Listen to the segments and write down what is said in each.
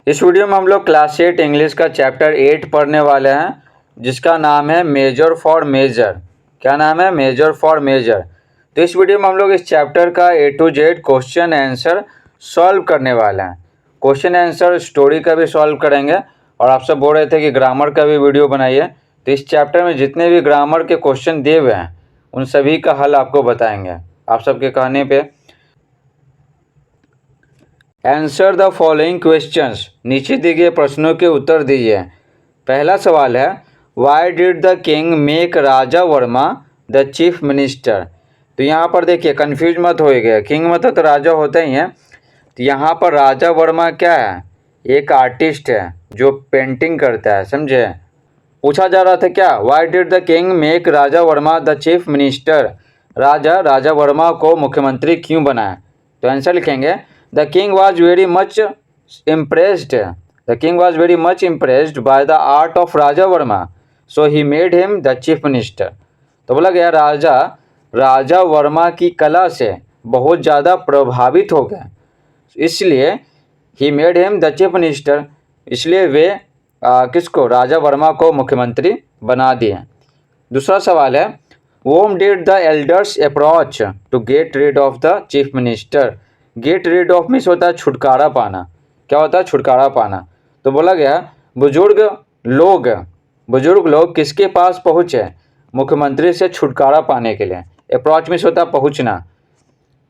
इस वीडियो में हम लोग क्लास 8 इंग्लिश का चैप्टर 8 पढ़ने वाले हैं, जिसका नाम है मेजर फॉर मेजर। क्या नाम है? Major for major. तो इस वीडियो में हम लोग इस चैप्टर का A to Z question answer solve करने वाले हैं। क्वेश्चन आंसर स्टोरी का भी सॉल्व करेंगे, और आप सब बोल रहे थे कि ग्रामर का भी वीडियो बनाइए, तो इस चैप्टर में जितने भी ग्रामर के क्वेश्चन दिए हुए हैं उन सभी का हल आपको बताएंगे आप सबके कहने पे। आंसर द फॉलोइंग क्वेश्चंस, नीचे दिए गए प्रश्नों के उत्तर दीजिए। पहला सवाल है, why did the king make Raja Varma the chief minister. तो यहाँ पर देखिए, कंफ्यूज मत होइए, किंग मतलब तो राजा होते ही हैं। तो यहाँ पर राजा वर्मा क्या है? एक आर्टिस्ट है जो पेंटिंग करता है, समझे। पूछा जा रहा था क्या, why did the king make Raja Varma the chief minister. Raja Varma को मुख्यमंत्री क्यों बनाया? तो आंसर लिखेंगे, the king was very much impressed by the art of Raja Varma, so he made him the chief minister. तो बोला गया राजा वर्मा की कला से बहुत ज़्यादा प्रभावित हो गए, इसलिए ही made him the chief minister, इसलिए वे किसको? राजा वर्मा को मुख्यमंत्री बना दिए। दूसरा सवाल है, whom did the elders approach to get rid of the chief minister। Get rid of means होता है छुटकारा पाना। क्या होता है? छुटकारा पाना। तो बोला गया बुजुर्ग लोग किसके पास पहुँचे? मुख्यमंत्री से छुटकारा पाने के लिए। अप्रोच मीन्स होता है पहुँचना।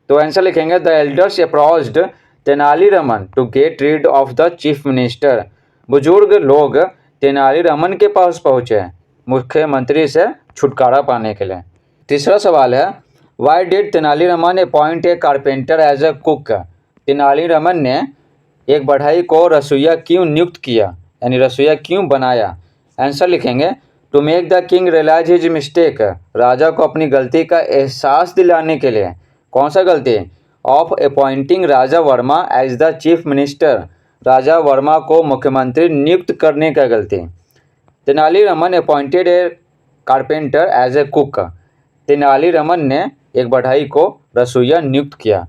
तो आंसर लिखेंगे, the elders approached Tenaliraman to get rid of the chief minister. बुजुर्ग लोग तेनालीरामन के पास पहुँचे मुख्यमंत्री से छुटकारा पाने के लिए। तीसरा सवाल है, why did Tenaliraman appoint a carpenter as a cook. Tenaliraman ने एक बढ़ई को रसोइया क्यों नियुक्त किया, यानी रसोइया क्यों बनाया? आंसर लिखेंगे, to make the king realise his mistake. राजा को अपनी गलती का एहसास दिलाने के लिए। कौन सा गलती? Of appointing Raja Verma as the chief minister. Raja Varma को मुख्यमंत्री नियुक्त करने का गलती। Tenaliraman appointed a carpenter as a cook. Tenaliraman ने एक बढ़ई को रसोइया नियुक्त किया।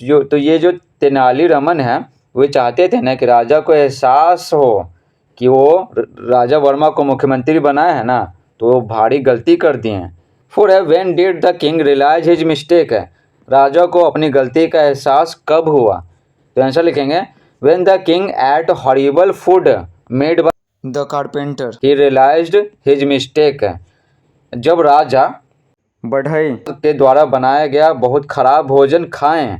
तो ये जो तेनालीरामन है, वे चाहते थे ना कि राजा को एहसास हो कि वो राजा वर्मा को मुख्यमंत्री बनाया है ना, तो वो भारी गलती कर दिए हैं। फोर है, when did the king realise his mistake. है राजा को अपनी गलती का एहसास कब हुआ? तो आंसर लिखेंगे, when the king ate horrible food made by the carpenter he realised his mistake. जब राजा बढ़ई के द्वारा बनाया गया बहुत खराब भोजन खाएं,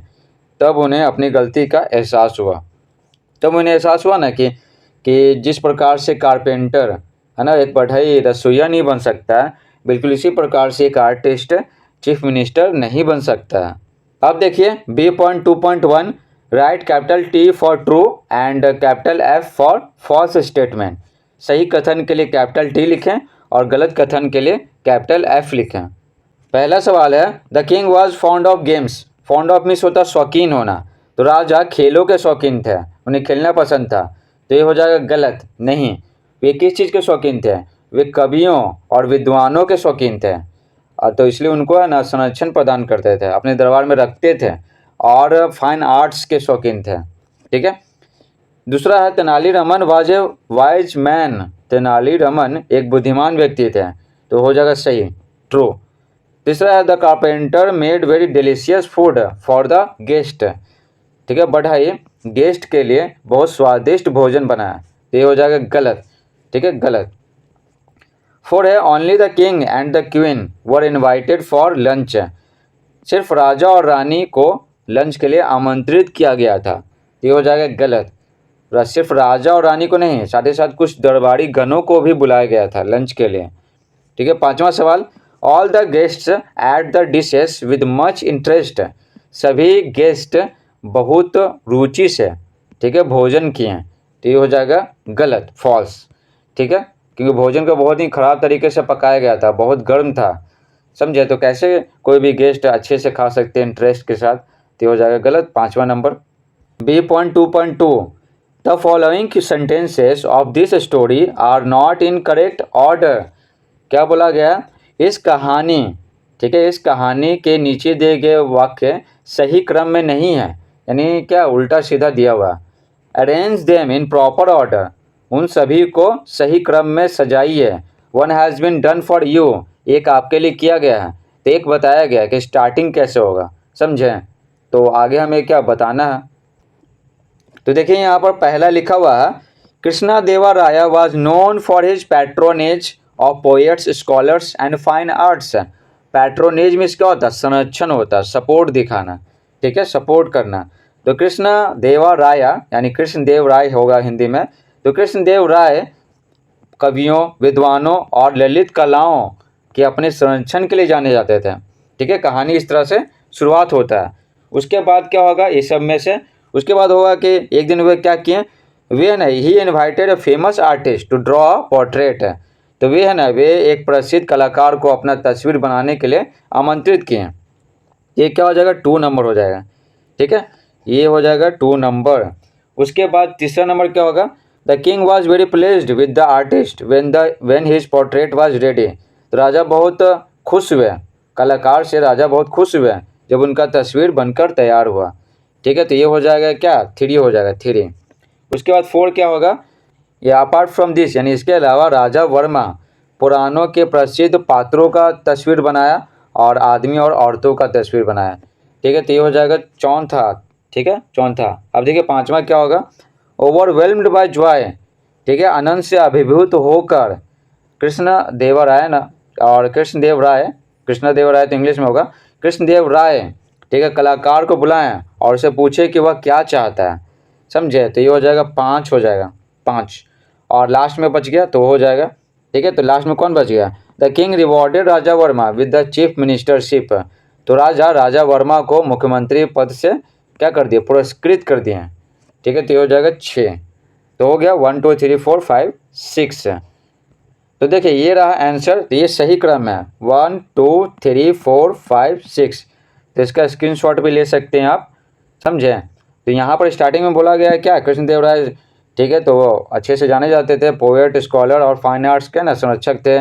तब उन्हें अपनी गलती का एहसास हुआ। तब उन्हें एहसास हुआ ना कि जिस प्रकार से कारपेंटर है ना, एक बढ़ई रसोइया नहीं बन सकता है, बिल्कुल इसी प्रकार से एक आर्टिस्ट चीफ मिनिस्टर नहीं बन सकता है। अब देखिए B.2.1, write capital T for true and capital F for false statement. सही कथन के लिए कैपिटल T लिखें और गलत कथन के लिए कैपिटल F लिखें। पहला सवाल है, the king was fond of games. Fond of means होता शौकीन होना। तो राजा खेलों के शौकीन थे, उन्हें खेलना पसंद था। तो ये हो जाएगा गलत। नहीं, वे किस चीज़ के शौकीन थे? वे कवियों और विद्वानों के शौकीन थे, तो इसलिए उनको है ना संरक्षण प्रदान करते थे, अपने दरबार में रखते थे, और फाइन आर्ट्स के शौकीन थे। ठीक है। दूसरा है, Tenali Raman was a wise man. Tenali Raman एक बुद्धिमान व्यक्ति थे, तो हो जाएगा सही, ट्रू। तीसरा है, the carpenter made very delicious food for the guest. ठीक है, बढ़ई गेस्ट के लिए बहुत स्वादिष्ट भोजन बनाया, तो ये हो जाएगा गलत। ठीक है, गलत। फोर है, only the king and the queen were invited for lunch. सिर्फ राजा और रानी को लंच के लिए आमंत्रित किया गया था, तो ये हो जाएगा गलत। सिर्फ राजा और रानी को नहीं, साथ ही साथ कुछ दरबारी गणों को भी बुलाया गया था लंच के लिए। ठीक है। पांचवा सवाल, all the guests at the dishes with much interest. सभी गेस्ट बहुत रुचि से, ठीक है, भोजन किए हैं, तो ये हो जाएगा गलत, फॉल्स। ठीक है, क्योंकि भोजन को बहुत ही ख़राब तरीके से पकाया गया था, बहुत गर्म था, समझे। तो कैसे कोई भी गेस्ट अच्छे से खा सकते हैं इंटरेस्ट के साथ, तो ये हो जाएगा गलत, 5वां number. B.2.2, the following sentences of this story are not in correct order. क्या बोला गया? इस कहानी, ठीक है, इस कहानी के नीचे दिए गए वाक्य सही क्रम में नहीं है, यानी क्या उल्टा सीधा दिया हुआ। Arrange them in proper order, उन सभी को सही क्रम में सजाइए। One has been done for you, एक आपके लिए किया गया है, तो एक बताया गया है कि स्टार्टिंग कैसे होगा, समझें। तो आगे हमें क्या बताना है, तो देखिए यहाँ पर पहला लिखा हुआ है, कृष्णा देवा राया was known for his patronage of poets, scholars and fine arts. Patronage में क्या होता है, संरक्षण होता है, सपोर्ट दिखाना, ठीक है, सपोर्ट करना। तो कृष्णा देवा राया यानी कृष्ण देव राय होगा हिंदी में। तो कृष्ण देव राय कवियों, विद्वानों और ललित कलाओं के अपने संरक्षण के लिए जाने जाते थे, ठीक है। कहानी इस तरह से शुरुआत होता है। उसके बाद क्या होगा, इस सब में से उसके बाद होगा कि एक दिन वे क्या किए, वे है ना, he invited a famous artist to draw a portrait. तो वे है ना, वे एक प्रसिद्ध कलाकार को अपना तस्वीर बनाने के लिए आमंत्रित किए। ये क्या हो जाएगा, 2 नंबर हो जाएगा, ठीक है, ये हो जाएगा 2 नंबर। उसके बाद तीसरा नंबर क्या होगा, the king was very placed with the artist when his portrait was ready. तो राजा बहुत खुश हुए, कलाकार से राजा बहुत खुश हुए जब उनका तस्वीर बनकर तैयार हुआ, ठीक है। तो ये हो जाएगा क्या, 3 हो जाएगा, 3। उसके बाद 4 क्या होगा, ये अपार्ट फ्रॉम दिस यानी इसके अलावा राजा वर्मा पुराणों के प्रसिद्ध पात्रों का तस्वीर बनाया और आदमी और औरतों का तस्वीर बनाया, ठीक है। तो ये हो जाएगा चौथा, ठीक है, चौथा। अब देखिए पांचवा क्या होगा, ओवरवेल्म्ड बाय जॉय, ठीक है, आनंद से अभिभूत होकर कृष्ण देव राय ना, और कृष्ण देव राय तो इंग्लिश में होगा, कृष्ण देव राय, ठीक है, कलाकार को बुलाएं और उसे पूछे कि वह क्या चाहता है, समझे। तो ये हो जाएगा 5 हो जाएगा, 5। और लास्ट में बच गया तो हो जाएगा, ठीक है। तो लास्ट में कौन बच गया, the king rewarded Raja Verma with the chief ministership. तो राजा वर्मा को मुख्यमंत्री पद से क्या कर दिए, पुरस्कृत कर दिए, ठीक है। तो ये हो जाएगा 6। तो हो गया 1 2 3 4 5 6। तो देखिए ये रहा आंसर, तो ये सही क्रम है 1 2 3 4 5 6। तो इसका स्क्रीनशॉट भी ले सकते हैं आप, समझे। तो यहाँ पर स्टार्टिंग में बोला गया है क्या, कृष्णदेव राय, ठीक है, तो वो अच्छे से जाने जाते थे, पोएट, स्कॉलर और फाइन आर्ट्स के ना संरक्षक थे।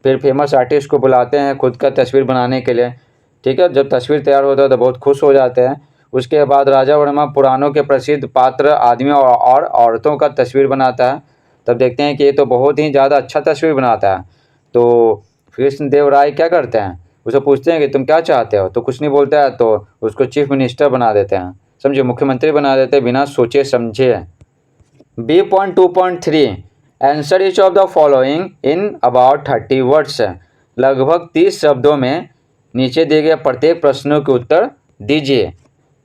फिर फेमस आर्टिस्ट को बुलाते हैं खुद का तस्वीर बनाने के लिए, ठीक है। जब तस्वीर तैयार होता है तो बहुत खुश हो जाते हैं। उसके बाद राजा वर्मा पुराणों के प्रसिद्ध पात्र, आदमियों और औरतों का तस्वीर बनाता है। तब देखते हैं कि ये तो बहुत ही ज़्यादा अच्छा तस्वीर बनाता है। तो कृष्णदेव राय क्या करते हैं, उसे पूछते हैं कि तुम क्या चाहते हो, तो कुछ नहीं बोलता है, तो उसको चीफ मिनिस्टर बना देते हैं, समझे, मुख्यमंत्री बना देते हैं बिना सोचे समझे। B.2.3 answer each of the following in about 30 words. लगभग 30 शब्दों में नीचे दिए गए प्रत्येक प्रश्नों के उत्तर दीजिए,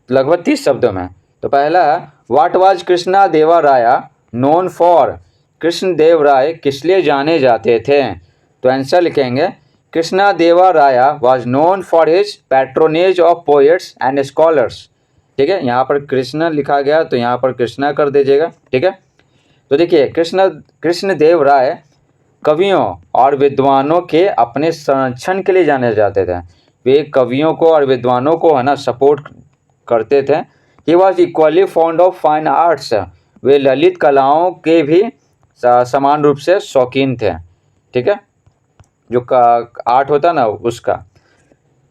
लगभग 30 शब्दों में। तो पहला है, व्हाट वाज कृष्णा देवा राया नोन फॉर। कृष्ण देव राय किस लिए जाने जाते थे, तो आंसर लिखेंगे, कृष्णा देवा राया was known for his patronage of poets and scholars, ठीक है। यहाँ पर कृष्ण लिखा गया तो यहाँ पर कृष्णा कर दीजिएगा, ठीक है। तो देखिए कृष्ण देव राय कवियों और विद्वानों के अपने संरक्षण के लिए जाने जाते थे। वे कवियों को और विद्वानों को है ना सपोर्ट करते थे। He was equally fond of fine arts, वे ललित कलाओं के भी समान रूप से शौकीन थे, ठीक है, जो आर्ट होता है ना उसका।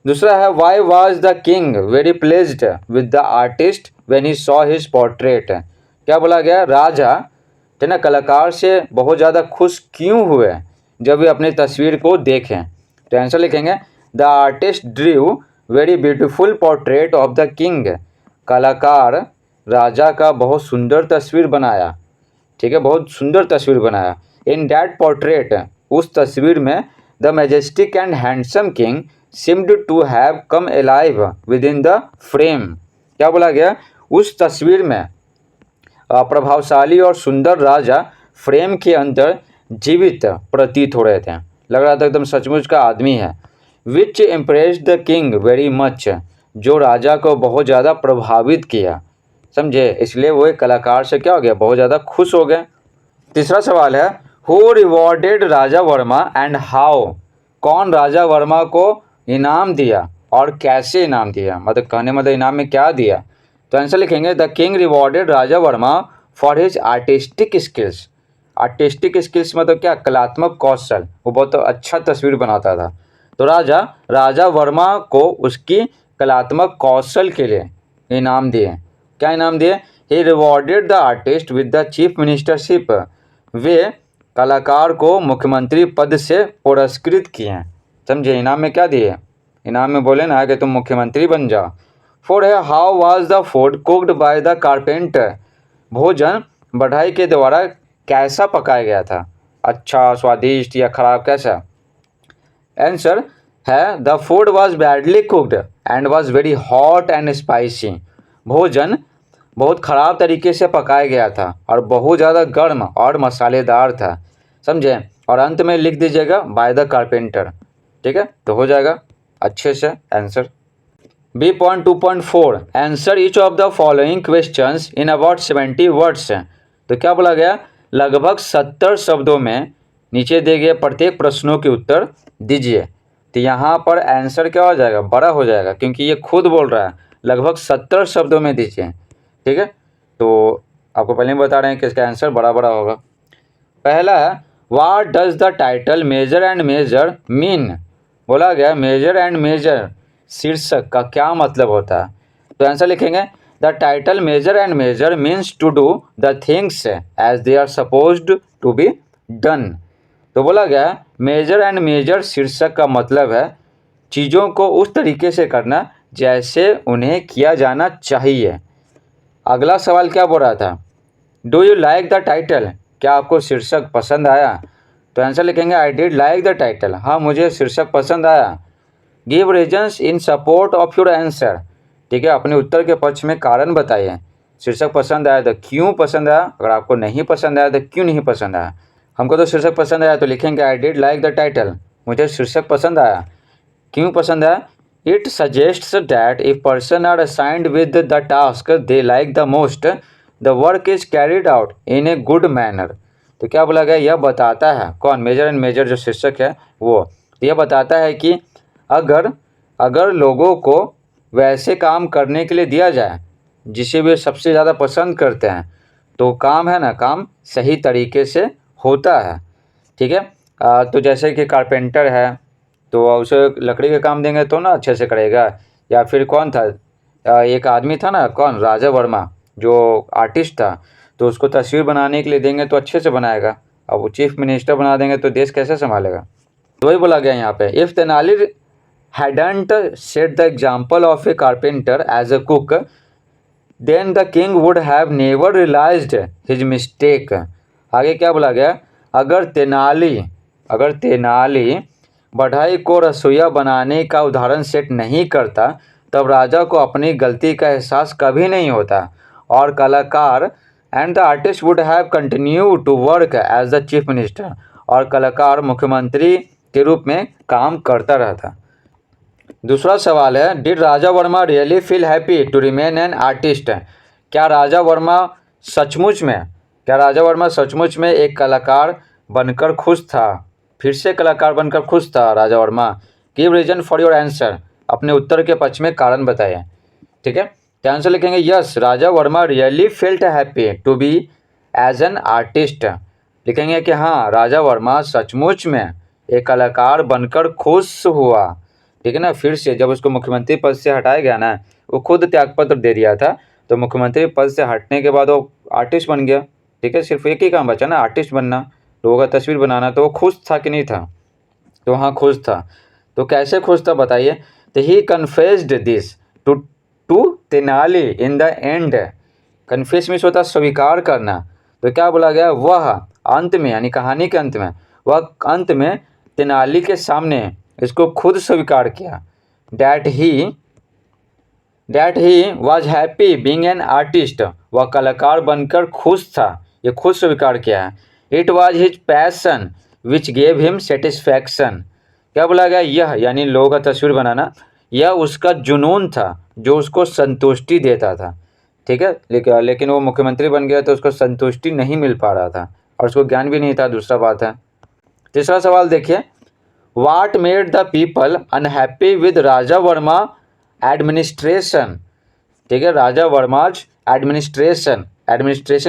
दूसरा है, why was the king very pledged with the artist when he saw his portrait. क्या बोला गया, राजा है ना कलाकार से बहुत ज़्यादा खुश क्यों हुए जब वे अपनी तस्वीर को देखें। तो आंसर लिखेंगे, the artist Drew very beautiful portrait of the king. कलाकार राजा का बहुत सुंदर तस्वीर बनाया, ठीक है, बहुत सुंदर तस्वीर बनाया। इन दैट पोर्ट्रेट, उस तस्वीर में, the majestic and handsome king seemed to have come alive within the frame. क्या बोला गया, उस तस्वीर में प्रभावशाली और सुंदर राजा फ्रेम के अंदर जीवित प्रतीत हो रहे थे, लग रहा था एकदम सचमुच का आदमी है। Which impressed the king very much, जो राजा को बहुत ज़्यादा प्रभावित किया, समझे, इसलिए वो एक कलाकार से क्या हो गया, बहुत ज़्यादा खुश हो गए। तीसरा सवाल है, who rewarded Raja Verma and how. कौन राजा वर्मा को इनाम दिया और कैसे इनाम दिया, मतलब कहने मतलब इनाम में क्या दिया। तो आंसर लिखेंगे, the king rewarded Raja Verma for his artistic skills. Artistic skills मतलब क्या, कलात्मक कौशल, वो बहुत अच्छा तस्वीर बनाता था। तो राजा वर्मा को उसकी कलात्मक कौशल के लिए इनाम दिए। क्या इनाम दिए, he rewarded the artist with the chief ministership. वे कलाकार को मुख्यमंत्री पद से पुरस्कृत किए। समझे, इनाम में क्या दिए? इनाम में बोले ना कि तुम मुख्यमंत्री बन जाओ। फूड है, how was the food cooked bye the carpenter. भोजन बढ़ई के द्वारा कैसा पकाया गया था? अच्छा, स्वादिष्ट या खराब, कैसा? आंसर है the food was badly cooked and was very hot and spicy. भोजन बहुत ख़राब तरीके से पकाया गया था और बहुत ज़्यादा गर्म और मसालेदार था। समझे, और अंत में लिख दीजिएगा बाय द कारपेंटर। ठीक है, तो हो जाएगा अच्छे से answer. B.2.4 answer each of the following questions in about 70 words. तो क्या बोला गया? लगभग 70 शब्दों में नीचे दिए गए प्रत्येक प्रश्नों के उत्तर दीजिए। तो यहाँ पर आंसर क्या हो जाएगा? बड़ा हो जाएगा, क्योंकि ये खुद बोल रहा है लगभग 70 शब्दों में दीजिए। ठीक है, तो आपको पहले ही बता रहे हैं कि इसका आंसर बड़ा बड़ा होगा। पहला है what does the title major and major mean. बोला गया मेजर एंड मेजर शीर्षक का क्या मतलब होता है? तो आंसर लिखेंगे the title major and measure means to do the things as they are supposed to be done. तो बोला गया मेजर एंड मेजर शीर्षक का मतलब है चीज़ों को उस तरीके से करना जैसे उन्हें किया जाना चाहिए। अगला सवाल क्या बोल रहा था? Do you like the title. क्या आपको शीर्षक पसंद आया? तो आंसर लिखेंगे I did like the title. हाँ, मुझे शीर्षक पसंद आया। Give reasons in support of your answer. ठीक है, अपने उत्तर के पक्ष में कारण बताइए। शीर्षक पसंद आया तो क्यों पसंद आया, अगर आपको नहीं पसंद आया तो क्यों नहीं पसंद आया। हमको तो शीर्षक पसंद आया तो लिखेंगे I did like the title. मुझे शीर्षक पसंद आया। क्यों पसंद आया? It suggests that if person are assigned with the task they like the most the work is carried out in a good manner. तो क्या बोला गया? यह बताता है, कौन? मेजर एंड मेजर जो शीर्षक है वो यह बताता है कि अगर लोगों को वैसे काम करने के लिए दिया जाए जिसे वे सबसे ज़्यादा पसंद करते हैं तो काम है ना, काम सही तरीके से होता है। ठीक है, तो जैसे कि कारपेंटर है तो उसे लकड़ी का काम देंगे तो ना अच्छे से करेगा। या फिर कौन था, एक आदमी था ना, कौन? राजा वर्मा जो आर्टिस्ट था, तो उसको तस्वीर बनाने के लिए देंगे तो अच्छे से बनाएगा। अब वो चीफ मिनिस्टर बना देंगे तो देश कैसे संभालेगा? तो वही बोला गया यहाँ पे if Tenali hadn't set the example of a carpenter as a cook, then the king would have never realized his mistake। आगे क्या बोला गया? अगर तेनाली बढ़ई को रसोईया बनाने का उदाहरण सेट नहीं करता तब राजा को अपनी गलती का एहसास कभी नहीं होता और कलाकार and the artist would have continue to work as the chief minister, और कलाकार मुख्यमंत्री के रूप में काम करता रहता। दूसरा सवाल है did Raja Verma really feel happy to remain an artist. क्या राजा वर्मा सचमुच में एक कलाकार बनकर खुश था? फिर से कलाकार बनकर खुश था Raja Varma. Give reason for your answer. अपने उत्तर के पक्ष में कारण बताइए। ठीक है, तो आंसर लिखेंगे yes Raja Verma really felt happy to be as an artist. लिखेंगे कि हाँ, राजा वर्मा सचमुच में एक कलाकार बनकर खुश हुआ। ठीक है ना, फिर से जब उसको मुख्यमंत्री पद से हटाया गया ना, वो खुद त्यागपत्र दे दिया था, तो मुख्यमंत्री पद से हटने के बाद वो आर्टिस्ट बन गया। ठीक है, सिर्फ एक ही काम बचा ना, आर्टिस्ट बनना, लोगों का तस्वीर बनाना। तो वो खुश था कि नहीं था? तो हाँ, खुश था। तो कैसे खुश था बताइए? तो he confessed this to Tenali in the end. Confess means होता स्वीकार करना। तो क्या बोला गया? वह अंत में, यानी कहानी के अंत में, वह अंत में तेनाली के सामने इसको खुद स्वीकार किया। That he was happy being an artist. वह कलाकार बनकर खुश था, ये खुद स्वीकार किया है। It was his passion which gave him satisfaction. क्या बोला गया? यह, यानी लोगों का तस्वीर बनाना, यह उसका जुनून था जो उसको संतुष्टि देता था। ठीक है, लेकिन वो मुख्यमंत्री बन गया तो उसको संतुष्टि नहीं मिल पा रहा था और उसको ज्ञान भी नहीं था, दूसरा बात है। तीसरा सवाल देखिए What made the people unhappy with Raja Verma administration. ठीक है, राजा वर्माज एडमिनिस्ट्रेशन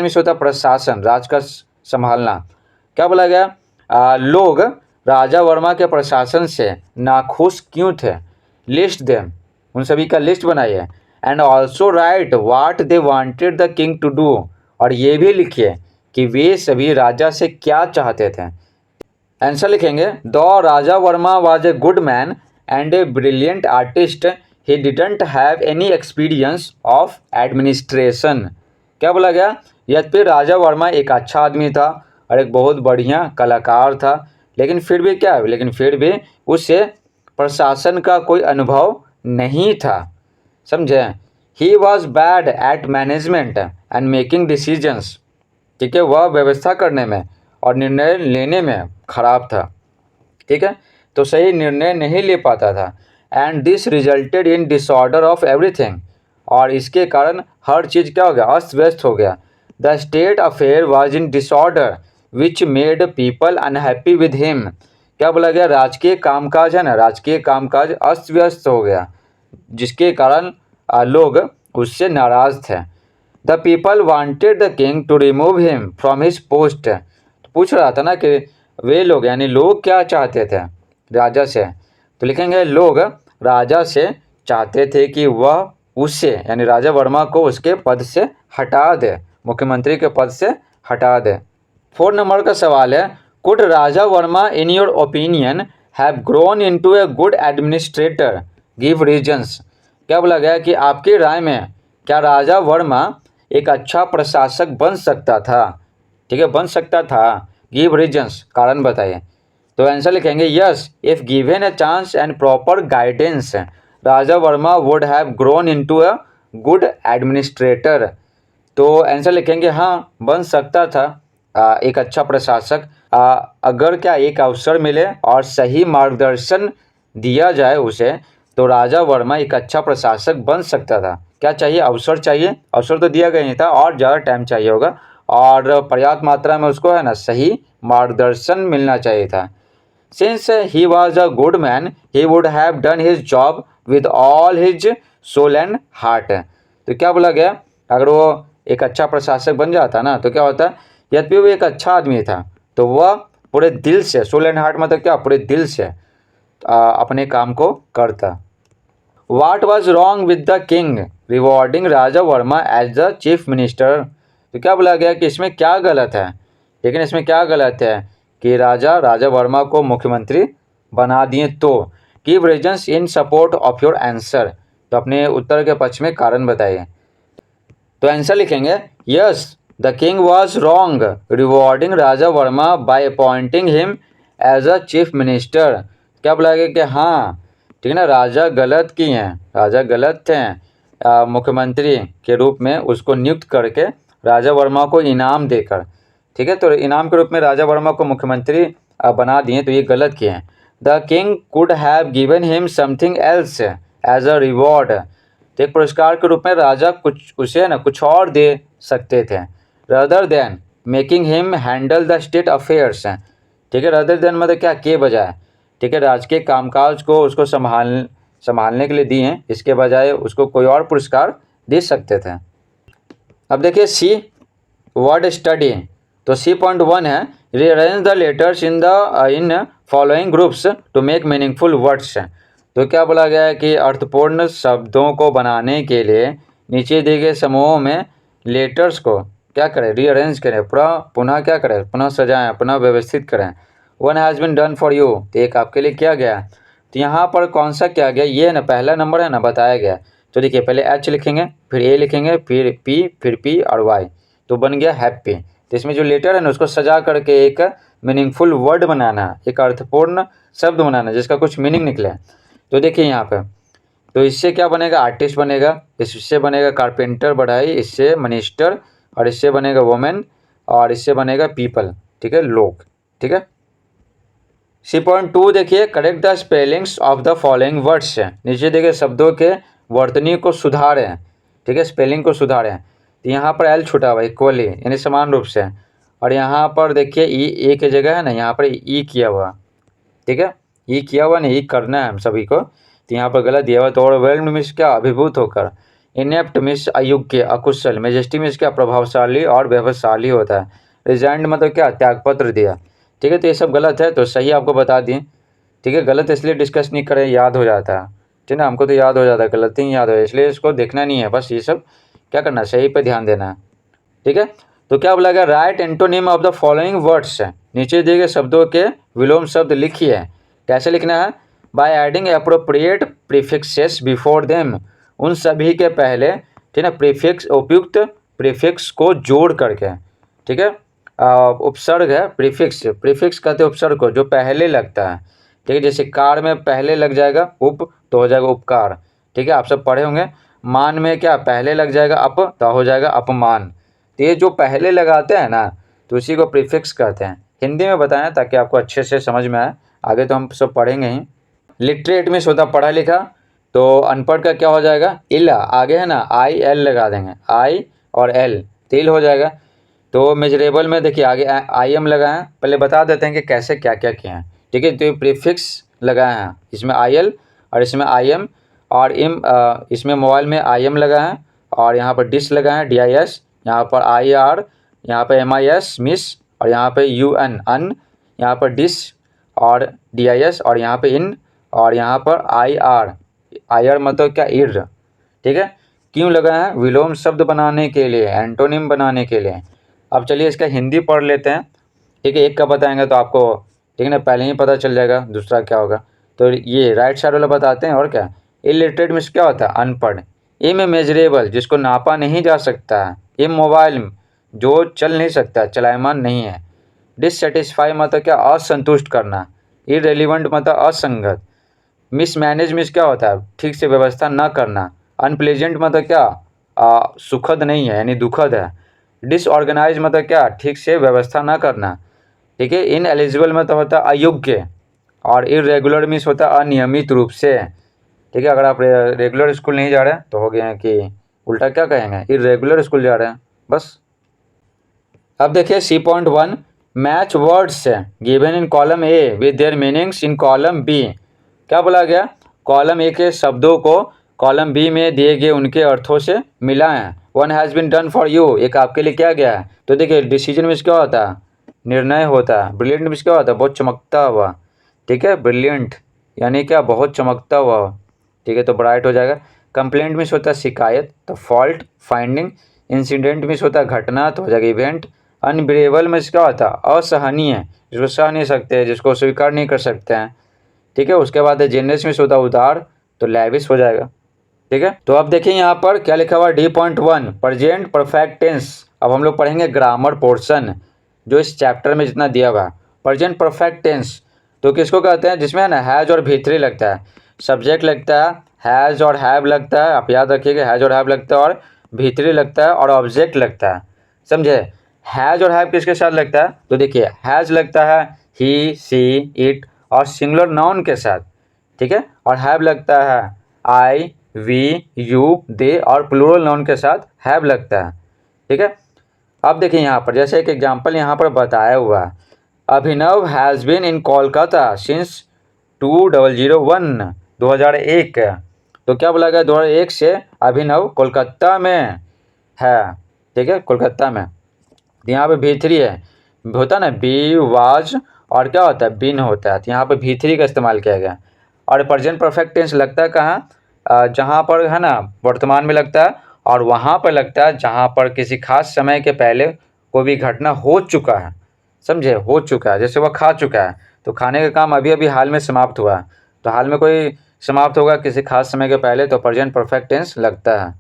में होता प्रशासन, राज का संभालना। क्या बोला गया? लोग राजा वर्मा के प्रशासन से नाखुश क्यों थे? लिस्ट देम, उन सभी का लिस्ट बनाइए। And also write what they wanted the king to do, और ये भी लिखिए कि वे सभी राजा से क्या चाहते थे। आंसर लिखेंगे, the Raja Verma was a good man and a brilliant artist, he didn't have any experience of administration. क्या बोला गया, यद्यपि राजा वर्मा एक अच्छा आदमी था और एक बहुत बढ़िया कलाकार था, लेकिन फिर भी क्या है, लेकिन फिर भी उसे प्रशासन का कोई अनुभव नहीं था। समझे, he was bad at management and making decisions. ठीक है, वह व्यवस्था करने में और निर्णय लेने में खराब था। ठीक है, तो सही निर्णय नहीं ले पाता था। And this resulted in disorder of everything, और इसके कारण हर चीज़ क्या हो गया, अस्त व्यस्त हो गया। The state affair was in disorder which made people unhappy with him. क्या बोला गया, राजकीय कामकाज है ना, राजकीय कामकाज अस्त व्यस्त हो गया, जिसके कारण लोग उससे नाराज थे। The people wanted the king to remove him from his post. पूछ रहा था ना कि वे लोग यानी लोग क्या चाहते थे राजा से, तो लिखेंगे लोग राजा से चाहते थे कि वह उसे यानी राजा वर्मा को उसके पद से हटा दे, मुख्यमंत्री के पद से हटा दे। 4 नंबर का सवाल है, could Raja Verma in your opinion have grown into a good administrator, give reasons. क्या बोला गया कि आपकी राय में क्या राजा वर्मा एक अच्छा प्रशासक बन सकता था। ठीक है, बन सकता था, गिव रीजंस, कारण बताइए। तो आंसर लिखेंगे, yes if given a chance and proper guidance Raja Verma would have grown into a good administrator. तो आंसर लिखेंगे, हाँ बन सकता था एक अच्छा प्रशासक, अगर क्या एक अवसर मिले और सही मार्गदर्शन दिया जाए उसे, तो राजा वर्मा एक अच्छा प्रशासक बन सकता था। क्या चाहिए, अवसर चाहिए, अवसर तो दिया गया नहीं था और ज़्यादा टाइम चाहिए होगा, और पर्याप्त मात्रा में उसको है ना सही मार्गदर्शन मिलना चाहिए था। Since he was a good man he would have done his job with all his soul and heart. तो क्या बोला गया, अगर वो एक अच्छा प्रशासक बन जाता ना तो क्या होता, यद्यपि वो एक अच्छा आदमी था तो वह पूरे दिल से, सोल एंड हार्ट मतलब क्या, पूरे दिल से अपने काम को करता। What was wrong with the king rewarding Raja Verma as the chief minister. तो क्या बोला गया कि इसमें क्या गलत है, लेकिन इसमें क्या गलत है कि राजा वर्मा को मुख्यमंत्री बना दिए। तो give reasons in support of your answer, तो अपने उत्तर के पक्ष में कारण बताइए। तो आंसर लिखेंगे, yes the king was wrong rewarding Raja Verma by appointing him as a chief minister. क्या बोला गया कि हाँ, ठीक है ना, राजा गलत किए हैं, राजा गलत थे मुख्यमंत्री के रूप में उसको नियुक्त करके राजा वर्मा को इनाम देकर। ठीक है, तो इनाम के रूप में राजा वर्मा को मुख्यमंत्री बना दिए, तो ये गलत किए हैं। The king could have given him something else as a reward. तो एक पुरस्कार के रूप में राजा कुछ उसे ना कुछ और दे सकते थे, rather than making him handle the state affairs. ठीक है, रदर देन मतलब क्या, के बजाय। ठीक है, राजकीय कामकाज को उसको संभालने के लिए दिए हैं, इसके बजाय उसको कोई और पुरस्कार दे सकते थे। अब देखिए सी वर्ड स्टडी, तो C.1 है, rearrange the letters in following groups to make meaningful words. तो क्या बोला गया है कि अर्थपूर्ण शब्दों को बनाने के लिए नीचे दिए गए समूहों में लेटर्स को क्या करें, रीअरेंज करें, पुनः क्या करें, पुनः सजाएं, पुनः व्यवस्थित करें। 1 has been done for you, तो एक आपके लिए किया गया। तो यहाँ पर कौन सा किया गया, ये है ना पहला नंबर है ना बताया गया। तो देखिए पहले H लिखेंगे, फिर A लिखेंगे, फिर P, फिर P और Y, तो बन गया हैप्पी। तो इसमें जो लेटर है ना उसको सजा करके एक मीनिंगफुल वर्ड बनाना, एक अर्थपूर्ण शब्द बनाना जिसका कुछ मीनिंग निकले। तो देखिए यहाँ पे, तो इससे क्या बनेगा, आर्टिस्ट बनेगा, इससे बनेगा कारपेंटर बढ़ाई, इससे मिनिस्टर, और इससे बनेगा वुमेन, और इससे बनेगा पीपल। ठीक है, लोग। ठीक है, C.2 देखिए, correct the spellings of the following words. नीचे देखिए शब्दों के वर्तनी को सुधारें। ठीक है, स्पेलिंग को सुधारें। तो यहाँ पर L छुटा हुआ इक्वली यानी समान रूप से, और यहाँ पर देखिए E की जगह है ना, यहाँ पर E किया हुआ। ठीक है, E किया हुआ नहीं, E करना है हम सभी को, तो यहाँ पर गलत दिया हुआ। तो ओवरवेल्म्ड मीन्स क्या, अभिभूत होकर। इनेप्ट मीन्स अयोग्य, अकुशल। मेजेस्टी मीन्स क्या, प्रभावशाली और वैभवशाली होता है। रिजाइंड मतलब क्या, त्यागपत्र दिया। ठीक है, तो ये सब गलत है, तो सही आपको बता दिए। ठीक है, गलत इसलिए डिस्कस नहीं करें, याद हो जाता है। ठीक है, हमको तो याद हो जाता है, गलती ही याद हो, इसलिए इसको देखना नहीं है, बस ये सब क्या करना है, सही पे ध्यान देना है। ठीक है, तो क्या बोला गया, right antonym of the following words, नीचे दिए गए शब्दों के विलोम शब्द लिखिए। कैसे लिखना है, by adding appropriate prefixes before them, उन सभी के पहले, ठीक है, प्रीफिक्स, उपयुक्त प्रीफिक्स को जोड़ करके, ठीक है, उपसर्ग है प्रीफिक्स, प्रीफिक्स कहते हैं उपसर्ग को जो पहले लगता है। ठीक है, जैसे कार में पहले लग जाएगा उप तो हो जाएगा उपकार। ठीक है, आप सब पढ़े होंगे। मान में क्या पहले लग जाएगा अप तो हो जाएगा अपमान। तो ये जो पहले लगाते हैं ना तो उसी को प्रीफिक्स कहते हैं। हिंदी में बताएं ताकि आपको अच्छे से समझ में आए, आगे तो हम सब पढ़ेंगे ही। लिटरेट में होता पढ़ा लिखा, तो अनपढ़ का क्या हो जाएगा, इल, आगे है ना आई एल लगा देंगे, आई और एल तिल हो जाएगा। तो मेजरेबल में देखिए आगे आई एम लगा है, पहले बता देते हैं कि कैसे क्या क्या किए हैं। ठीक है, तो ये प्रीफिक्स लगाए हैं, इसमें आई एल और इसमें आई एम और इसमें मोबाइल में आई एम लगा है और यहाँ पर डिस लगा है DIS, यहाँ पर IR, यहाँ पर MIS मिस और यहाँ पे UN अन, यहाँ पर डिस और DIS और यहाँ पे इन और यहाँ पर IR मतलब क्या इर। ठीक है, क्यों लगा है, विलोम शब्द बनाने के लिए, एंटोनिम बनाने के लिए। अब चलिए इसका हिंदी पढ़ लेते हैं। ठीक है, एक का बताएंगे तो आपको ठीक है ना पहले ही पता चल जाएगा दूसरा क्या होगा। तो ये राइट साइड वाला बताते हैं। और क्या, इलिटरेट मीन्स क्या होता है, अनपढ़। इमेजरेबल जिसको नापा नहीं जा सकता है। इमोबाइल जो चल नहीं सकता, चलायमान नहीं है। डिससेटिस्फाई मतलब क्या, असंतुष्ट करना। इरेलीवेंट मतलब असंगत। मिसमैनेज मीन्स क्या होता है, ठीक से व्यवस्था न करना। अनप्लेजेंट मतलब क्या, सुखद नहीं है यानी दुखद है। डिसऑर्गेनाइज मतलब क्या, ठीक से व्यवस्था न करना। ठीक है, इन एलिजिबल मतलब होता है अयोग्य और इरेगुलर मीन्स होता है अनियमित रूप से। ठीक है, अगर आप रेगुलर स्कूल नहीं जा रहे हैं तो हो गया कि उल्टा क्या कहेंगे, इरेगुलर स्कूल जा रहे हैं बस। अब देखिए C.1 match words given in column A with their meanings in column B. क्या बोला गया, कॉलम ए के शब्दों को कॉलम बी में दिए गए उनके अर्थों से मिलाएं। One has been done for you, एक आपके लिए क्या गया है। तो देखिए डिसीजन मीन्स क्या होता है, निर्णय होता है। ब्रिलियंट मीन्स क्या होता है, बहुत चमकता हुआ। ठीक है, ब्रिलियंट यानी क्या, बहुत चमकता हुआ। ठीक है, तो ब्राइट हो जाएगा। कंप्लेंट मीन्स होता है शिकायत, तो फॉल्ट फाइंडिंग। इंसिडेंट मीन्स होता है घटना, तो हो जाएगा इवेंट। अनबिरेबल मीन्स क्या होता है, असहनीय, जिसको सह नहीं सकते, जिसको स्वीकार नहीं कर सकते हैं। ठीक है, उसके बाद जेनरस मीन्स होता है उदार, तो लैविश हो जाएगा। ठीक है, तो अब देखिए यहाँ पर क्या लिखा हुआ है D.1 प्रेजेंट परफेक्ट टेंस। अब हम लोग पढ़ेंगे ग्रामर पोर्शन जो इस चैप्टर में जितना दिया हुआ है। प्रेजेंट परफेक्ट टेंस तो किसको कहते हैं, जिसमें है ना हैज़ और भी3 लगता है, सब्जेक्ट लगता है, हैज़ और हैव लगता है, आप याद रखिएगा हैज़ और हैव लगता है, और भी3 लगता है, और ऑब्जेक्ट लगता है। समझे, हैज़ और हैव किसके साथ लगता है, तो देखिए हैज़ लगता है ही सी इट और सिंगुलर नाउन के साथ। ठीक है, और हैव लगता है आई वी यू दे और प्लूरल नाउन के साथ हैव लगता है। ठीक है, अब देखिए यहाँ पर जैसे एक एग्जांपल यहाँ पर बताया हुआ है, Abhinav has been in Kolkata since 2001। तो क्या बोला गया, 2001 से अभिनव कोलकाता में है। ठीक है, कोलकाता में। यहाँ पे भी3 है, होता है ना बी वाज और क्या होता है बिन होता है, तो यहाँ पे भी3 का इस्तेमाल किया गया। और प्रेजेंट परफेक्ट टेंस लगता है कहाँ, जहाँ पर है ना वर्तमान में लगता है, और वहाँ पर लगता है जहाँ पर किसी खास समय के पहले कोई भी घटना हो चुका है। समझे, हो चुका है, जैसे वह खा चुका है, तो खाने का काम अभी अभी हाल में समाप्त हुआ है, तो हाल में कोई समाप्त होगा किसी खास समय के पहले, तो प्रेजेंट परफेक्ट टेंस लगता है।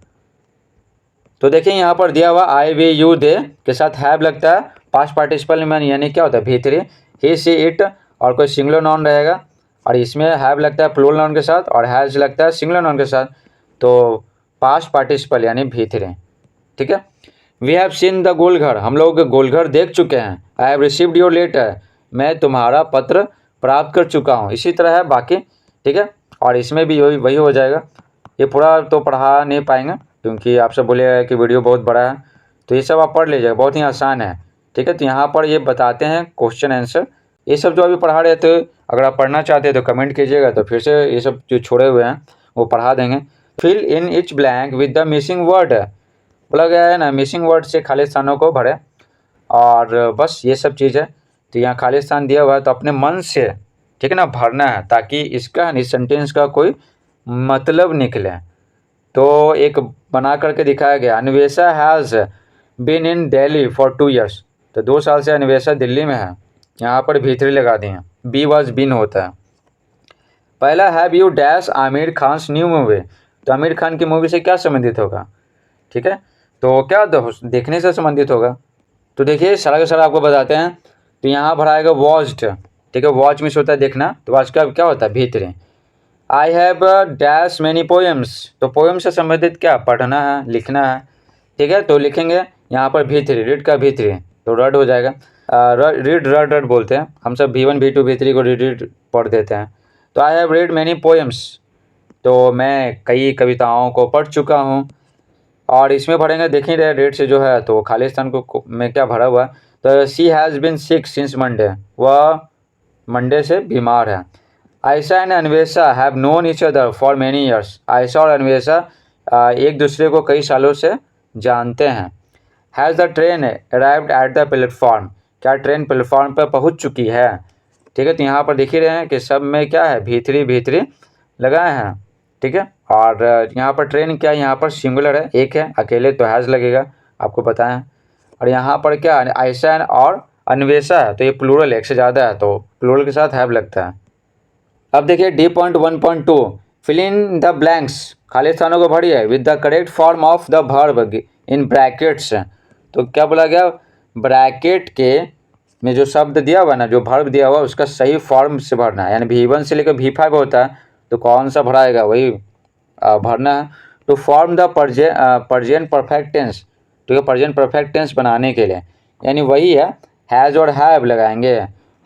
तो देखिए यहाँ पर दिया हुआ आई वी यू दे के साथ हैव लगता है, पास्ट पार्टिसिपल में यानी क्या होता है भी3, ही सी इट और कोई सिंगुलर नाउन रहेगा, और इसमें हैव लगता है प्लूरल नाउन के साथ, और हैज़ लगता है सिंगुलर नाउन के साथ, तो पास्ट पार्टिसिपल यानी भी3। ठीक है, we have seen the Golghar, हम लोग गोलघर देख चुके हैं। I have received your letter, मैं तुम्हारा पत्र प्राप्त कर चुका हूँ। इसी तरह है बाकी। ठीक है, और इसमें भी वही हो जाएगा। ये पूरा तो पढ़ा नहीं पाएंगे क्योंकि आप सब बोलेगा कि वीडियो बहुत बड़ा है, तो ये सब आप पढ़ लीजिएगा, बहुत ही आसान है। ठीक है, तो यहाँ पर ये बताते हैं क्वेश्चन आंसर, ये सब जो अभी पढ़ा रहे थे, अगर आप पढ़ना चाहते हैं तो कमेंट कीजिएगा, तो फिर से ये सब जो छोड़े हुए हैं वो पढ़ा देंगे। Fill in each blank with the missing word, बोला गया है ना मिसिंग वर्ड से खाली स्थानों को भरे, और बस ये सब चीज़ है। तो यहाँ खाली स्थान दिया हुआ है तो अपने मन से ठीक है ना भरना है, ताकि इसका इस सेंटेंस का कोई मतलब निकले। तो एक बना करके दिखाया गया, Anvesha has been in Delhi for 2 years. तो 2 साल से अन्वेषा दिल्ली में है, यहाँ पर भीतरी लगा दी हैं, बी वॉज बीन होता है। पहला, have you dash Aamir Khan's new movie. तो आमिर खान की मूवी से क्या संबंधित होगा, ठीक है, तो क्या देखने से संबंधित होगा। तो देखिए सारा का सारा आपको बताते हैं। तो यहाँ पर आएगा वॉच्ड, ठीक है, वॉच मीन्स होता है देखना, तो वॉच का क्या होता है भीतरी। I have dash many poems. तो पोएम से संबंधित क्या, पढ़ना है, लिखना है, ठीक है, तो लिखेंगे यहाँ पर भीतरी, रीड का भीतरी, तो रड हो जाएगा। रीड रड रड बोलते हैं हम सब, V1 V2 V3 को रीड पढ़ देते हैं। तो I have read many poems, तो मैं कई कविताओं को पढ़ चुका हूँ। और इसमें भरेंगे, देख ही रहे रेड से जो है, तो खालिस्तान को में क्या भरा हुआ है। तो she has been sick since Monday, वह मंडे से बीमार है। Ayesha and Anvesha have known each other for many years. Ayesha और अन्वेषा एक दूसरे को कई सालों से जानते हैं। Has the train arrived at the platform. क्या ट्रेन प्लेटफॉर्म पर पहुंच चुकी है, ठीक है। तो यहाँ पर देख ही रहे हैं कि सब में क्या है, भीतरी भीतरी लगाए हैं, ठीक है। और यहाँ पर ट्रेन क्या है, यहाँ पर सिंगुलर है, एक है, अकेले तो हैज़ लगेगा, आपको पता है। और यहाँ पर क्या है, आयशा और अन्वेषा है, तो ये प्लूरल, एक से ज़्यादा है, तो प्लूरल के साथ हैव लगता है। अब देखिए D.1.2, fill in the blanks, खाली स्थानों को भरिए with the correct form of the verb in brackets. तो क्या बोला गया, ब्रैकेट के में जो शब्द दिया हुआ ना, जो वर्ब दिया हुआ उसका सही फॉर्म से भरना है। यानी V1 से लेकर V5 होता है, तो कौन सा भराएगा वही भरना है। To form the present perfect tense, तो ये पर्जेंट परफेक्ट टेंस बनाने के लिए, यानी वही है, हैज़ और हैव लगाएंगे।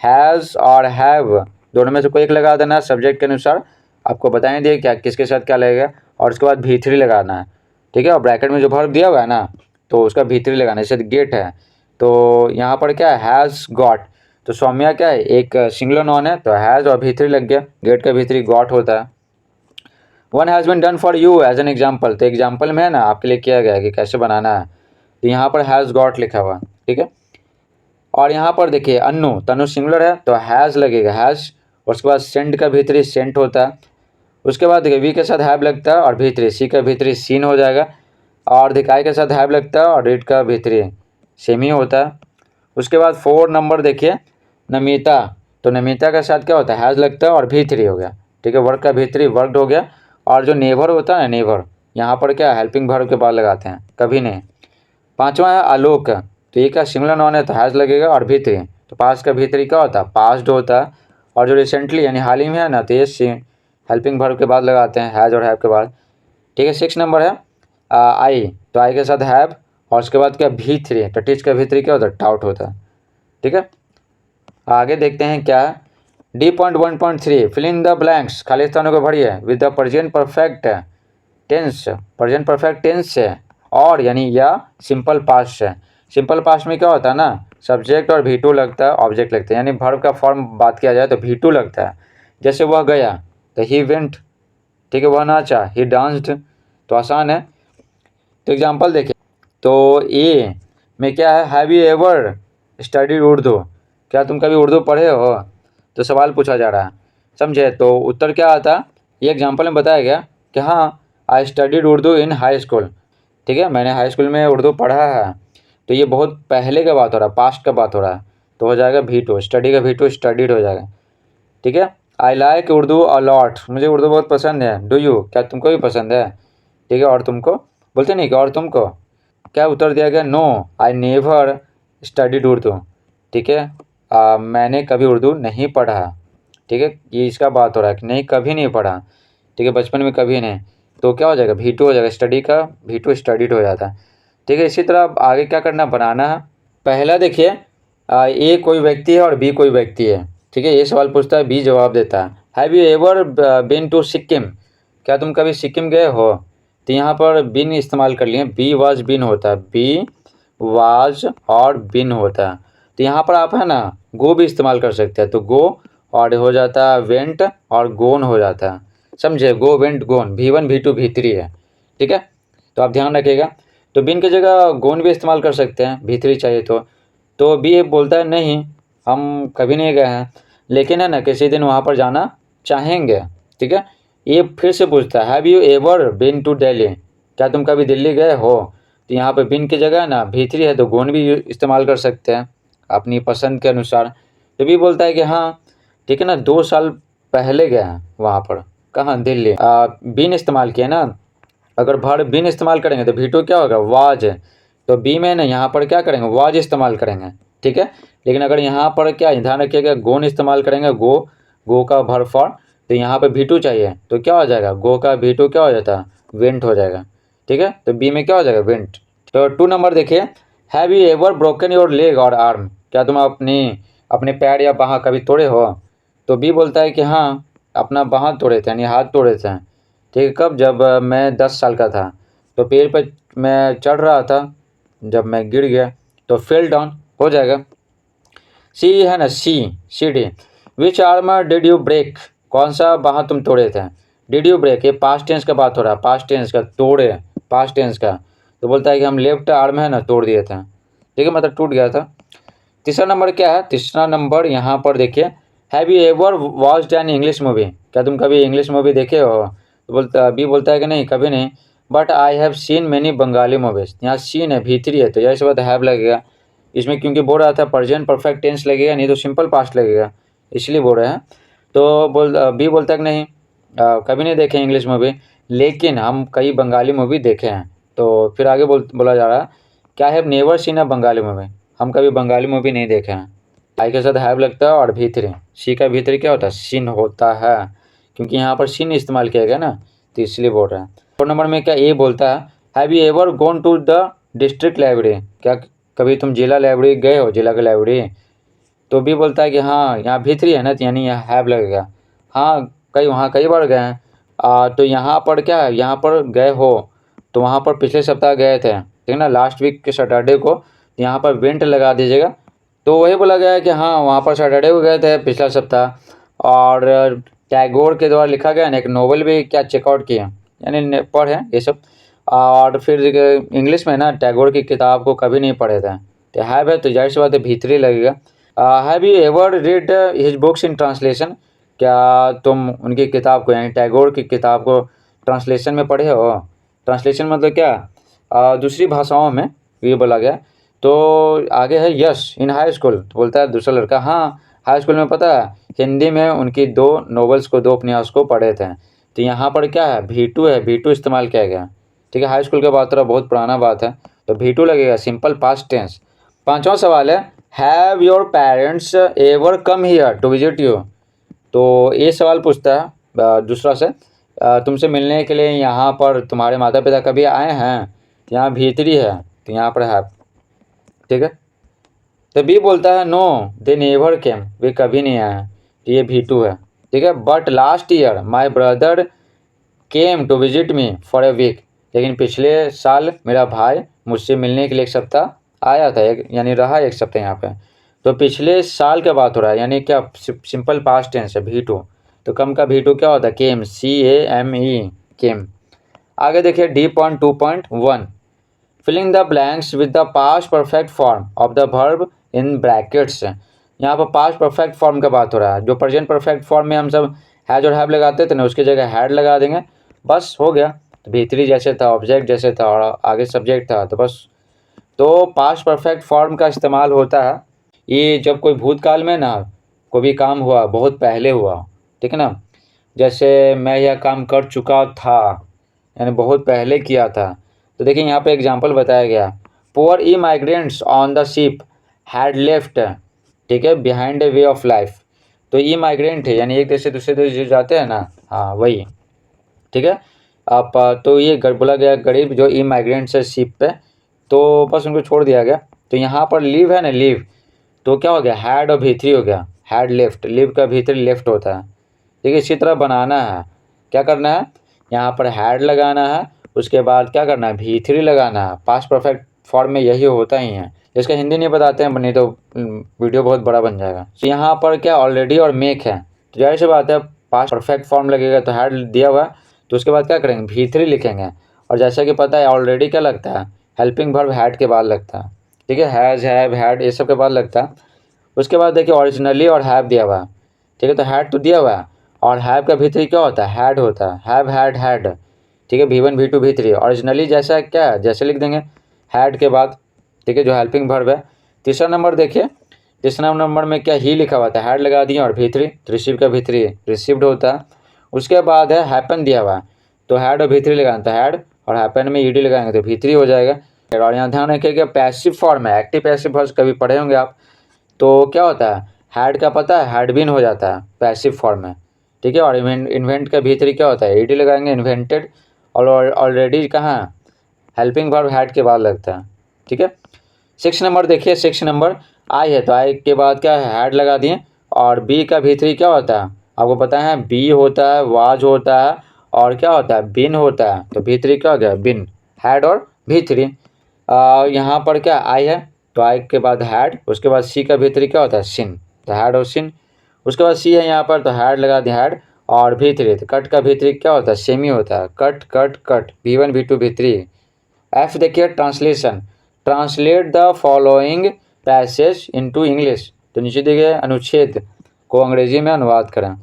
हैज़ और हैव दोनों में से कोई एक लगा देना, सब्जेक्ट के अनुसार आपको बताएं दिए क्या किसके साथ क्या लगेगा, और उसके बाद V3 लगाना है, ठीक है। और ब्रैकेट में जो वर्ब दिया हुआ है ना, तो उसका V3 लगाना है। जैसे गेट है, तो यहाँ पर क्या है, हैज़ गॉट, तो सौम्या क्या है, एक सिंगुलर नॉन है, तो हैज़ और V3 लग गया, गेट का V3 गॉट होता है। One has been done for you as an example, तो एग्जाम्पल में है ना आपके लिए किया गया है कि कैसे बनाना है, तो यहाँ पर हैज़ गॉट लिखा हुआ, ठीक है। और यहाँ पर देखिए अन्नू, तनु सिंगुलर है, तो हैज़ लगेगा, हैज़, और उसके बाद सेंड का भीतरी सेंट होता है। उसके बाद देखिए वी के साथ हैव लगता है, और भीतरी सी का भीतरी सीन हो जाएगा। और दिखाई के साथ हैव लगता है, और रीड का भीतरी सेम ही होता है। उसके बाद 4 नंबर देखिए नमिता, तो नमिता के साथ क्या होता है, हैज़ लगता है और भीतरी हो गया, ठीक है, वर्क का भीतरी वर्कड हो गया। और जो नेवर होता है ना, नेवर, यहाँ पर क्या हेल्पिंग वर्ब के बाद लगाते हैं, कभी नहीं। 5वां है आलोक, तो ये क्या सिंगुलर नॉन है, तो हैज़ लगेगा और भीतरी, तो पास का भीतरी क्या होता है, पास्ट होता है। और जो रिसेंटली यानी हाल ही में है ना, तो ये हेल्पिंग वर्ब के बाद लगाते हैं, हैज़ और हैव के बाद, ठीक है। 6 नंबर है आई, तो आई के साथ हैव, और उसके बाद क्या V3, तो टीच का V3 क्या होता है, टाउट होता है, ठीक है। आगे देखते हैं क्या है, D.1.3, fill in the blanks, खाली स्थानों को भरिए with the present perfect tense, present perfect tense से, और यानी या सिंपल पास्ट से। सिंपल पास्ट में क्या होता है ना, सब्जेक्ट और V2 लगता है, ऑब्जेक्ट लगता है, यानी वर्ब का फॉर्म बात किया जाए तो V2 लगता है। जैसे वह गया, तो ही वेंट, ठीक है। वह नाचा, ही डांस्ड, तो आसान है। तो एग्जाम्पल देखिए, तो ए में क्या है, have you ever studied Urdu, क्या तुम कभी उर्दू पढ़े हो, तो सवाल पूछा जा रहा है, समझे। तो उत्तर क्या आता, ये एग्जाम्पल में बताया गया कि हाँ I studied Urdu in high school, ठीक है, मैंने हाई स्कूल में उर्दू पढ़ा है। तो ये बहुत पहले का बात हो रहा है, पास्ट का बात हो रहा है, तो हो जाएगा V2, स्टडी का V2 स्टडीड हो जाएगा, ठीक है। आई लाइक उर्दू अलॉट, मुझे उर्दू बहुत पसंद है। डू यू, क्या तुमको भी पसंद है, ठीक है। और तुमको बोलते नहीं कि और तुमको, क्या उत्तर दिया गया, no I never studied Urdu, ठीक है। मैंने कभी उर्दू नहीं पढ़ा, ठीक है, ये इसका बात हो रहा है कि नहीं कभी नहीं पढ़ा, ठीक है, बचपन में कभी नहीं, तो क्या हो जाएगा V2 हो जाएगा, स्टडी का V2 स्टडीड हो जाता है, ठीक है। इसी तरह अब आगे क्या करना, बनाना है। पहला देखिए ए कोई व्यक्ति है और बी कोई व्यक्ति है, ठीक है, ये सवाल पूछता है, बी जवाब देता है, have you ever been to Sikkim, क्या तुम कभी सिक्किम गए हो, तो यहाँ पर बिन इस्तेमाल कर लिए, बी वाज बिन होता है, बी वाज और बिन होता है। तो यहाँ पर आप है ना गो भी इस्तेमाल कर सकते हैं, तो गो और हो जाता है वेंट और गोन हो जाता है, समझे, गो वेंट गोन, V1 V2 V3 है, ठीक है। तो आप ध्यान रखिएगा। तो बिन की जगह गोन भी इस्तेमाल कर सकते हैं, V3 चाहिए तो बी बोलता है नहीं हम कभी नहीं गए हैं, लेकिन है ना किसी दिन वहाँ पर जाना चाहेंगे, ठीक है। ये फिर से पूछता है, have you ever been to Delhi, क्या तुम कभी दिल्ली गए हो। तो यहाँ पे बिन की जगह ना भीतरी है तो गोन भी इस्तेमाल कर सकते हैं अपनी पसंद के अनुसार। तो भी बोलता है कि हाँ ठीक है ना, 2 साल पहले गया है वहाँ पर, कहाँ, दिल्ली। बिन इस्तेमाल किया ना, अगर वर्ब बिन इस्तेमाल करेंगे तो भी टू क्या होगा, वाज। तो बी में ना यहाँ पर क्या करेंगे, वाज इस्तेमाल करेंगे, ठीक है। लेकिन अगर यहाँ पर क्या ध्यान रखिएगा, गोन इस्तेमाल करेंगे, गो का वर्ब फॉर्म, तो यहाँ पर भी टू चाहिए तो क्या हो जाएगा, गो का भी टू क्या हो जाता है, वेंट हो जाएगा, ठीक है। तो बी में क्या हो जाएगा, वेंट। तो 2 नंबर देखिए, have you ever broken your leg और आर्म, क्या तुम अपने पैर या बाँह कभी तोड़े हो। तो बी बोलता है कि हाँ अपना बाँह तोड़े थे, यानी हाथ तोड़े थे, ठीक है। कब, जब मैं 10 साल का था, तो पेड़ पर मैं चढ़ रहा था, जब मैं गिर गया तो फेल डाउन हो जाएगा। सी है ना, C D, which arm did you break, कौन सा बाँह तुम तोड़े थे। डिड यू ब्रेक, ये पास्ट टेंस का बात हो रहा है, पास्ट टेंस का, तोड़े पास्ट टेंस का। तो बोलता है कि हम लेफ्ट आर्म है ना तोड़ दिए थे, ठीक है, मतलब टूट गया था। तीसरा नंबर क्या है, तीसरा नंबर यहाँ पर देखिए, have you ever watched an English movie, क्या तुम कभी इंग्लिश मूवी देखे हो। तो बोलता है कि नहीं, कभी नहीं, but I have seen many Bengali movies. यहाँ सीन है, भीतरी है, तो जैसे बात हैव लगेगा इसमें, क्योंकि बोल रहा था प्रेजेंट परफेक्ट टेंस लगेगा, नहीं तो सिंपल पास्ट लगेगा, इसलिए बोल रहे हैं। तो बी बोलता है कि नहीं, कभी नहीं देखे इंग्लिश मूवी, लेकिन हम कई बंगाली मूवी देखे हैं। तो फिर आगे बोला जा रहा है, क्या have never seen a Bengali movie, हम कभी बंगाली मूवी नहीं देखे हैं। आई के साथ हैव लगता है और भीतरी, सी का भीतरी क्या होता है, सीन होता है, क्योंकि यहाँ पर सीन इस्तेमाल किया गया ना, तो इसलिए बोल रहे हैं। 4 नंबर में क्या ए बोलता है, have you ever gone to the district library, क्या कभी तुम जिला लाइब्रेरी गए हो, जिला का लाइब्रेरी। तो बी बोलता है कि हाँ यहाँ भीतरी है ना, तो यानी यहाँ हैव लगेगा, हाँ वहाँ कई बार गए हैं। तो यहाँ पर क्या है, यहाँ पर गए हो, तो वहाँ पर पिछले सप्ताह गए थे, ठीक है ना, लास्ट वीक के सैटरडे को, यहाँ पर वेंट लगा दीजिएगा। तो वही बोला गया है कि हाँ वहाँ पर सैटरडे को गए थे पिछला सप्ताह। और टैगोर के द्वारा लिखा गया ना एक नोवेल भी क्या चेकआउट किए, यानी पढ़े ये सब। और फिर इंग्लिश में ना टैगोर की किताब को कभी नहीं पढ़े थे, तो हैव है तो जाहिर सी बात है भीतरी लगेगा। Have you ever read his books in translation, क्या तुम उनकी किताब को, यानी टैगोर की किताब को ट्रांसलेशन में पढ़े हो। ट्रांसलेशन मतलब क्या, दूसरी भाषाओं में, ये बोला गया। तो आगे है यस इन हाई स्कूल, तो बोलता है दूसरा लड़का, हाँ हाई स्कूल में पता है हिंदी में उनकी 2 नॉवेल्स को, 2 उपन्यास को पढ़े थे। तो यहाँ पर क्या है, भी2 है, भी2 इस्तेमाल किया गया, ठीक है। हाई स्कूल का बात हो रहा, बहुत पुराना बात है, तो भी2 लगेगा, सिंपल पास्ट टेंस। 5वां सवाल है, have your parents ever come here to visit you, तो ये सवाल पूछता है दूसरा से, तुमसे मिलने के लिए यहाँ पर तुम्हारे माता पिता कभी आए हैं। यहाँ भीतरी है, तो यहाँ पर है, ठीक है। तो बी बोलता है नो दे नेवर केम, वे कभी नहीं आए हैं, तो ये भी2 है, ठीक है। But last year my brother came to visit me for a week, लेकिन पिछले साल मेरा भाई मुझसे मिलने के लिए 1 सप्ताह आया था, यानी रहा 1 सप्ताह यहाँ पे। तो पिछले साल का बात हो रहा है, यानी क्या सिंपल पास्ट टेंस है भी2, तो कम का भी2 क्या होता है, केम, CAME, केम। आगे देखिए D.2.1, filling the blanks with the past perfect form of the verb in brackets. यहाँ पर पास्ट परफेक्ट फॉर्म का बात हो रहा है, जो प्रेजेंट परफेक्ट फॉर्म में हम सब हैज और हैव लगाते थे ना, उसकी जगह हैड लगा देंगे, बस हो गया। तो भीतरी जैसे था, ऑब्जेक्ट जैसे था, और आगे सब्जेक्ट था, तो बस। तो पास्ट परफेक्ट फॉर्म का इस्तेमाल होता है ये जब कोई भूतकाल में ना कोई भी काम हुआ, बहुत पहले हुआ, ठीक है ना। जैसे मैं यह काम कर चुका था, यानी बहुत पहले किया था। तो देखिए यहाँ पे एग्जांपल बताया गया, poor E migrants on the ship had left, ठीक है, behind a way of life. तो ई माइग्रेंट है, यानी एक देश से दूसरे देश जो जाते हैं ना, हाँ वही, ठीक है। आप तो ये बोला गया गरीब जो ई माइग्रेंट्स है शिप पे, तो बस उनको छोड़ दिया गया। तो यहाँ पर लीव है ना, लीव, तो क्या हो गया, हैड और भीतरी हो गया, हैड लेफ्ट, लीव का भीतरी लेफ्ट होता है, ठीक है। इसी तरह बनाना है, क्या करना है, यहाँ पर हैड लगाना है, उसके बाद क्या करना है, भीतरी लगाना है। पास्ट परफेक्ट फॉर्म में यही होता ही है, इसका हिंदी नहीं बताते हैं, नहीं तो वीडियो बहुत बड़ा बन जाएगा। तो यहाँ पर क्या ऑलरेडी और मेक है, तो जाहिर सी बात है पास्ट परफेक्ट फॉर्म लगेगा, तो हैड दिया हुआ है, तो उसके बाद क्या करेंगे, भीतरी लिखेंगे। और जैसा कि पता है ऑलरेडी क्या लगता है, हेल्पिंग वर्ब हैड के बाद लगता है, ठीक है, हैज़, हैव, हैड, ये सब के बाद लगता है। उसके बाद देखिए ओरिजिनली और हैव दिया हुआ है, ठीक है, तो हैड तो दिया हुआ है, और हैव का V3 क्या होता है, हैड होता है, हैव हैड हैड, ठीक है। V1 V2 V3 ओरिजिनली जैसा क्या है, जैसे लिख देंगे हैड के बाद, ठीक है, जो हेल्पिंग वर्ब है। तीसरा नंबर देखिए, तीसरा नंबर में क्या ही लिखा हुआ था, हैड लगा दिया और V3, रिसीव का V3 रिसीव्ड होता है। उसके बाद है हैपन दिया हुआ है, तो हैड और V3 लगाना था, हैड और हैपन में ईडी लगाएंगे तो V3 हो जाएगा। और यहाँ ध्यान रखिएगा पैसिव फॉर्म है, एक्टिव पैसिव वर्ब्स कभी पढ़े होंगे आप, तो क्या होता है हैड का पता है हैड बीन हो जाता है पैसिव फॉर्म में, ठीक है। और इन्वेंट का V3 क्या होता है, ईडी लगाएंगे इन्वेंटेड, और ऑलरेडी कहाँ हेल्पिंग वर्ब हैड के बाद लगता है, ठीक है। 6 नंबर देखिए, 6 नंबर आई है तो आई के बाद क्या है हैड लगा दिए, और बी का V3 क्या होता है आपको पता है, बी होता है, वाज होता है, और क्या होता है बिन होता है, तो V3 क्या हो गया बिन, हैड और V3। यहाँ पर क्या आई है तो आई के बाद हैड, उसके बाद सी का V3 क्या होता है सिन, तो हैड और सिन। उसके बाद सी है यहाँ पर तो हैड लगा दिया हैड और V3, तो कट का V3 क्या होता है सेमी होता है, cut cut cut, V1 V2 V3। F देखिए translation, translate the following passage into English, तो नीचे देखिए अनुच्छेद को अंग्रेजी में अनुवाद करें,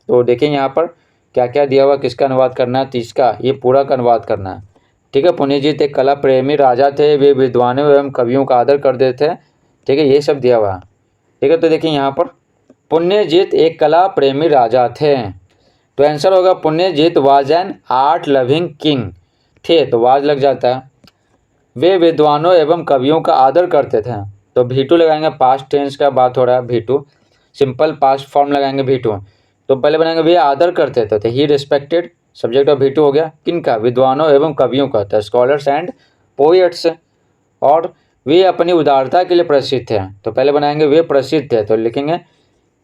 तो देखिए यहाँ पर क्या क्या दिया हुआ, किसका अनुवाद करना है, 30 का, ये पूरा का अनुवाद करना है, ठीक है। पुण्यजीत एक कला प्रेमी राजा थे, वे विद्वानों एवं कवियों का आदर करते थे, ठीक है, ये सब दिया हुआ है, ठीक है। तो देखिए यहाँ पर पुण्यजीत एक कला प्रेमी राजा थे, तो आंसर होगा Punyajit was an art loving king, थे तो वाज लग जाता है। वे विद्वानों एवं कवियों का आदर करते थे, तो V2 लगाएंगे, पास्ट टेंस का बात हो रहा है, V2 सिंपल पास्ट फॉर्म लगाएंगे V2, तो पहले बनाएंगे वे आदर करते थे, ही रिस्पेक्टेड, सब्जेक्ट ऑफ V2 हो गया किनका, विद्वानों एवं कवियों का, तो स्कॉलर्स एंड पोएट्स। और वे अपनी उदारता के लिए प्रसिद्ध थे, तो पहले बनाएंगे वे प्रसिद्ध थे, तो लिखेंगे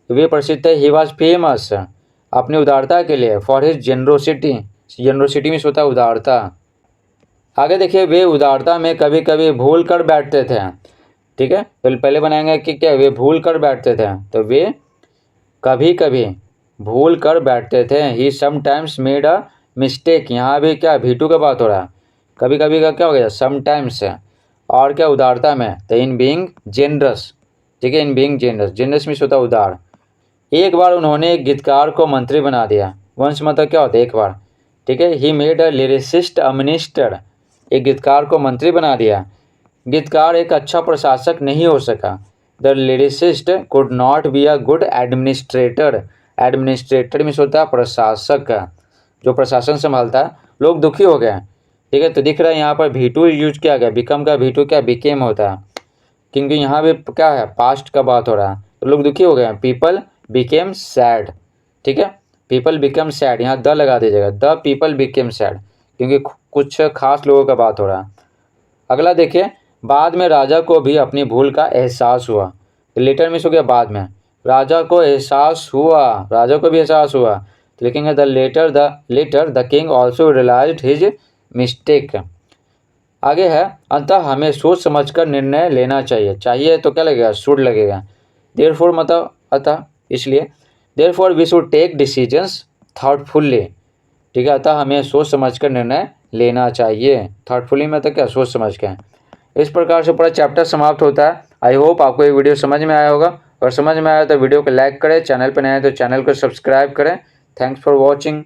वे प्रसिद्ध थे, ही वॉज फेमस, अपनी उदारता के लिए, फॉर हिज जेनरोसिटी, जेनरोसिटी में होता है उदारता। आगे देखिए वे उदारता में कभी कभी भूल कर बैठते थे, ठीक है, तो पहले बनाएंगे कि क्या वे भूल कर बैठते थे, तो वे कभी कभी भूल कर बैठते थे, he sometimes made a mistake, यहाँ भी क्या V2 का बात हो रहा है, कभी कभी का क्या हो गया समटाइम्स है, और क्या उदारता में, तो इन बीइंग जेनरस, ठीक है, इन बीइंग जेनरस, जेनरस में होता है उदार। एक बार उन्होंने एक गीतकार को मंत्री बना दिया, वंश मतलब क्या होता है एक बार, ठीक है, he made a lyricist a minister, एक गीतकार को मंत्री बना दिया, गीतकार एक अच्छा प्रशासक नहीं हो सका, the lyricist could not be a good administrator, administrator में होता है प्रशासक, जो प्रशासन संभालता है, लोग दुखी हो गए, ठीक है। तो दिख रहा है यहाँ पर V2 यूज किया गया, बिकम का V2 क्या बिकेम होता है, क्योंकि यहाँ भी क्या है पास्ट का बात हो रहा है, तो लोग दुखी हो गए हैं, पीपल बिकेम सैड, ठीक है, पीपल बिकम सैड, यहाँ द लगा दीजिएगा, द पीपल बिकेम सैड, क्योंकि कुछ खास लोगों का बात हो रहा है। अगला देखिए, बाद में राजा को भी अपनी भूल का एहसास हुआ, तो लेटर मिस हो गया बाद में, राजा को एहसास हुआ, राजा को भी एहसास हुआ, तो लिखेंगे the letter the king also realised his mistake. आगे है अतः हमें सोच समझकर निर्णय लेना चाहिए, चाहिए तो क्या लगेगा शुड लगेगा, देयरफॉर मतलब अतः इसलिए, therefore we should take decisions thoughtfully, ठीक है, अतः हमें सोच समझकर निर्णय लेना चाहिए, थॉटफुली में तो क्या सोच समझ के। इस प्रकार से पूरा चैप्टर समाप्त होता है। आई होप आपको ये वीडियो समझ में आया होगा, और समझ में आया तो वीडियो को लाइक करें, चैनल पर नए हैं तो चैनल को सब्सक्राइब करें। Thanks for watching.